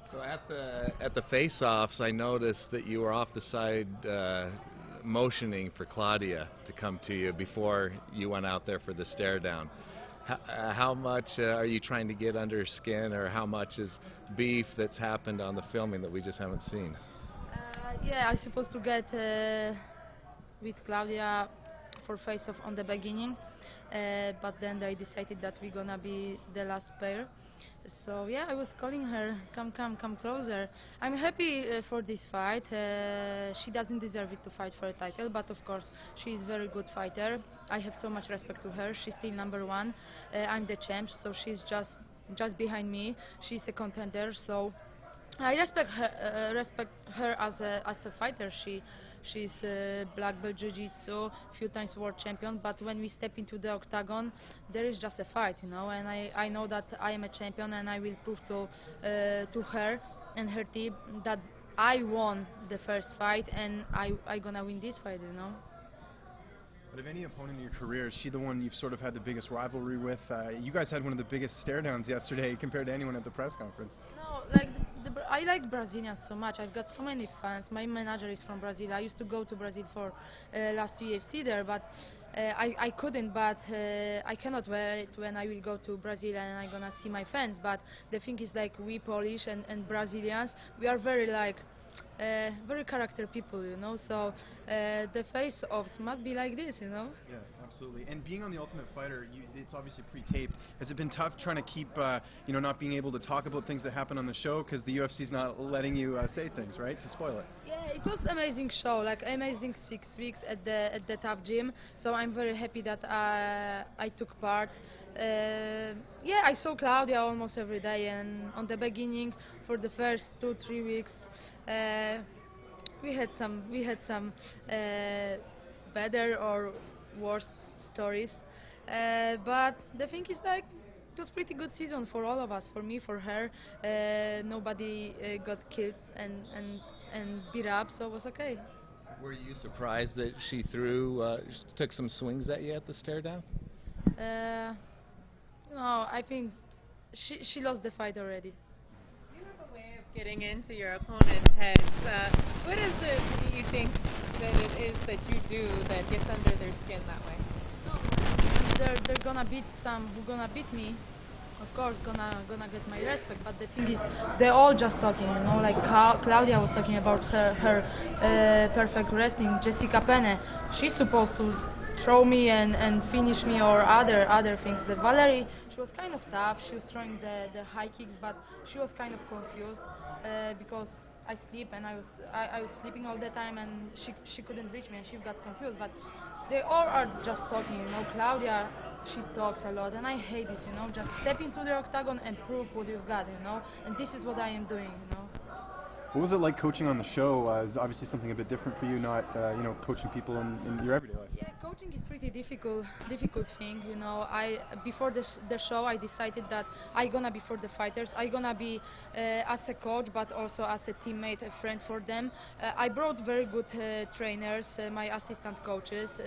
So at the face-offs, I noticed that you were off the side motioning for Claudia to come to you before you went out there for the stare down. How much are you trying to get under her skin, or how much is beef that's happened on the filming that we just haven't seen? Yeah, I supposed to get with Claudia for face-off on the beginning, but then they decided that we're gonna be the last pair. So yeah, I was calling her, come closer. I'm happy for this fight. She doesn't deserve it to fight for a title, but of course she is a very good fighter. I have so much respect to her. She's still #1. I'm the champ, so she's just behind me. She's a contender, so I respect her as a fighter. She's black belt jiu-jitsu, few times world champion. But when we step into the octagon, there is just a fight, you know. And I know that I am a champion, and I will prove to her and her team that I won the first fight, and I gonna win this fight, you know. But of any opponent in your career, is she the one you've sort of had the biggest rivalry with? You guys had one of the biggest stare downs yesterday compared to anyone at the press conference. No, like I like Brazilians so much. I've got so many fans. My manager is from Brazil. I used to go to Brazil for last UFC there, but I couldn't. But I cannot wait when I will go to Brazil and I'm gonna see my fans. But the thing is, like, we Polish and Brazilians, we are very like very character people, you know. So the face-offs must be like this, you know. Yeah, absolutely. And being on The Ultimate Fighter, it's obviously pre-taped. Has it been tough trying to keep, you know, not being able to talk about things that happen on the show because the UFC's not letting you say things, right, to spoil it? Yeah, it was amazing show, like amazing 6 weeks at the TUF gym. So I'm very happy that I took part. Yeah, I saw Claudia almost every day, and on the beginning, for the first 2-3 weeks, we had some better or worse stories. But the thing is, like, it was pretty good season for all of us, for me, for her. Nobody got killed and beat up, so it was okay. Were you surprised that she took some swings at you at the stare down? No, I think she lost the fight already. You have a way of getting into your opponent's heads. What is it you think that it is that you do that gets under their skin that way? They're gonna beat some who gonna beat me. Of course, gonna get my respect. But the thing is, they're all just talking, you know. Like Claudia was talking about her perfect wrestling. Jessica Penne, she's supposed to throw me and finish me, or other things. The Valerie, she was kind of tough. She was throwing the high kicks, but she was kind of confused because I sleep, and I was sleeping all the time, and she couldn't reach me, and she got confused. But they all are just talking, you know. Claudia, she talks a lot, and I hate this, you know. Just step into the octagon and prove what you've got, you know. And this is what I am doing, you know. What was it like coaching on the show? It's obviously something a bit different for you, not you know, coaching people in your everyday life. Yeah, coaching is pretty difficult thing, you know. Before the show, I decided that I gonna be for the fighters. I gonna be as a coach, but also as a teammate, a friend for them. I brought very good trainers, my assistant coaches,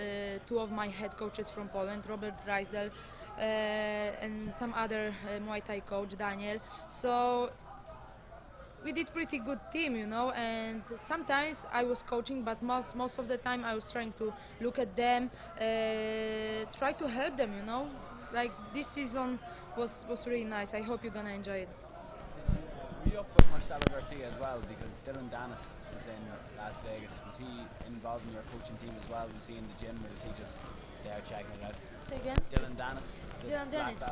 2 of my head coaches from Poland, Robert Dreisdel, and some other Muay Thai coach, Daniel. So we did pretty good team, you know, and sometimes I was coaching, but most of the time I was trying to look at them, try to help them, you know. Like, this season was really nice. I hope you're gonna enjoy it. Were you up with Marcelo Garcia as well? Because Dylan Dennis was in Las Vegas. Was he involved in your coaching team as well? Was he in the gym, or was he just there checking it out? Say again? Dylan Dennis. Dylan Dennis.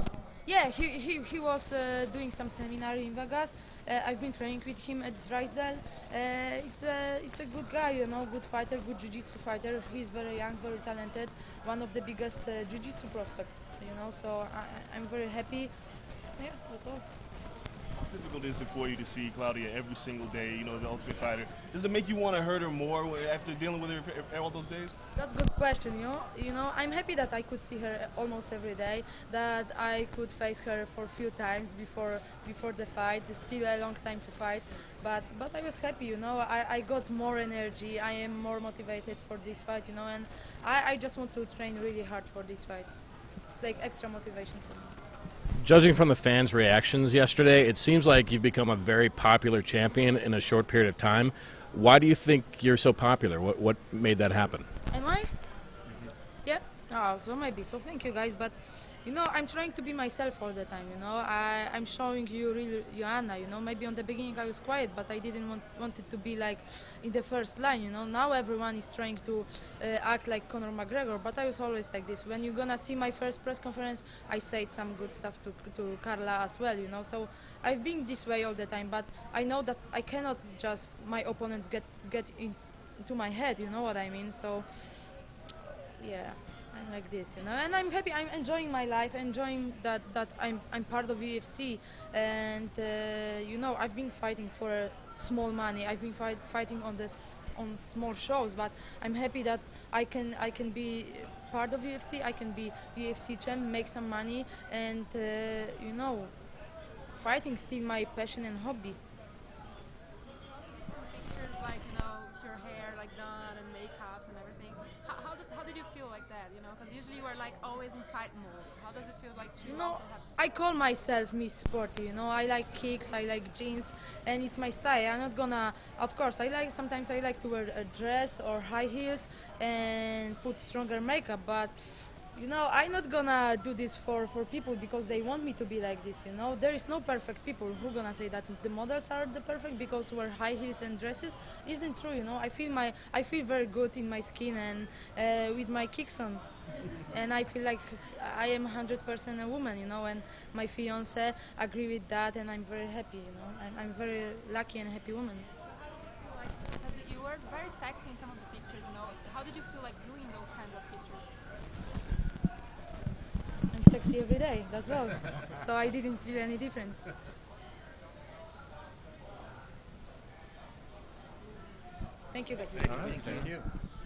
Yeah, he was doing some seminar in Vegas. I've been training with him at Drysdale. It's a good guy, you know, good fighter, good jiu-jitsu fighter. He's very young, very talented, one of the biggest jiu-jitsu prospects, you know. So I'm very happy. Yeah, that's all. How difficult is it for you to see Claudia every single day, you know, the Ultimate Fighter? Does it make you want to hurt her more after dealing with her all those days? That's a good question, you know. I'm happy that I could see her almost every day, that I could face her for a few times before the fight. It's still a long time to fight, but I was happy, you know. I got more energy. I am more motivated for this fight, you know, and I just want to train really hard for this fight. It's like extra motivation for me. Judging from the fans' reactions yesterday, it seems like you've become a very popular champion in a short period of time. Why do you think you're so popular? What made that happen? Am I? Yeah. Oh, so maybe. So thank you guys. But you know, I'm trying to be myself all the time. You know, I'm showing you real Joanna. You know, maybe on the beginning I was quiet, but I didn't want it to be like in the first line. You know, now everyone is trying to act like Conor McGregor, but I was always like this. When you're gonna see my first press conference, I said some good stuff to Carla as well. You know, so I've been this way all the time. But I know that I cannot just my opponents get into my head. You know what I mean? So yeah. I'm like this, you know, and I'm happy. I'm enjoying my life, enjoying that I'm part of UFC, and you know, I've been fighting for small money. I've been fighting on small shows, but I'm happy that I can be part of UFC. I can be UFC champ, make some money, and you know, fighting still my passion and hobby. Some pictures like, you know, your hair like done and makeups and everything. How did you feel like that, you know? Because usually you are like always in fight mode. How does it feel like to You know, also have this? I call myself Miss Sporty, you know, I like kicks, I like jeans, and it's my style. I'm not gonna, of course, sometimes I like to wear a dress or high heels and put stronger makeup, but, you know, I'm not gonna do this for people because they want me to be like this, you know. There is no perfect people. Who gonna say that the models are the perfect because wear high heels and dresses? Isn't true, you know. I feel very good in my skin and with my kicks on. And I feel like I am 100% a woman, you know, and my fiance agree with that, and I'm very happy, you know. I'm very lucky and happy woman. How did you feel like, because you were very sexy in some of the pictures, you know, how did you feel like doing those kinds of pictures? I'm sexy every day, that's all. So I didn't feel any different. Thank you guys. All right, thank you.